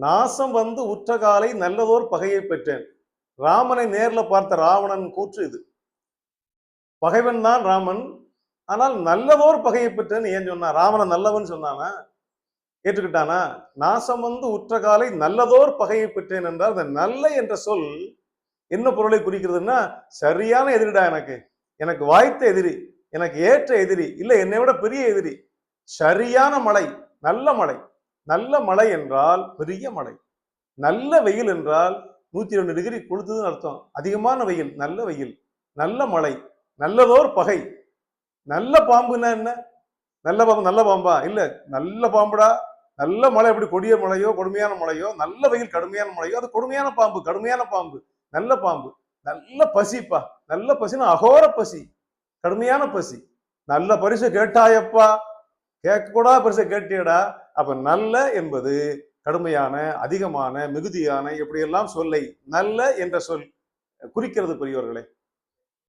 நாசம் வந்து உற்ற காலை நல்லதோர் பகையை பெற்றேன். ராமனை நேர்ல பார்த்த ராவணன் கூற்று இது. பகைவன் தான் ராமன். ஆனால் நல்லதோர் பகையை பெற்றேன்னு ஏன் சொன்னா? ராவணன் நல்லவன் சொன்னானா? ஏற்றுக்கிட்டானா? நாசம் வந்து உற்ற காலை நல்லதோர் பகையை பெற்றேன் என்றால் அந்த நல்ல என்ற சொல் என்ன பொருளை குறிக்கிறதுன்னா, சரியான எதிரிடா எனக்கு. எனக்கு வாய்த்த எதிரி, எனக்கு ஏற்ற எதிரி, இல்ல என்னை விட பெரிய எதிரி. சரியான மழை, நல்ல மழை. நல்ல மழை என்றால் பெரிய மழை. நல்ல வெயில் என்றால் 102 டிகிரி கொளுத்துதுன்னு அர்த்தம். அதிகமான வெயில், நல்ல வெயில், நல்ல மழை, நல்லதோர் பகை. நல்ல பாம்புன்னா என்ன? நல்ல பாம்பு நல்ல பாம்பா? இல்ல, நல்ல பாம்புடா. நல்ல மழை எப்படி கொடிய மழையோ கொடுமையான மழையோ, நல்ல வெயில் கடுமையான மழையோ, அது கொடுமையான பாம்பு, கடுமையான பாம்பு, நல்ல பாம்பு. நல்ல பசிப்பா, நல்ல பசினா அகோர பசி, கடுமையான பசி. நல்ல பரிசு கேட்டாயப்பா, கேட்க கூட பரிசை கேட்டியடா. அப்ப நல்ல என்பது கடுமையான, அதிகமான, மிகுதியான, எப்படியெல்லாம் சொல்லை நல்ல என்ற சொல் குறிக்கிறது பெரியவர்களே.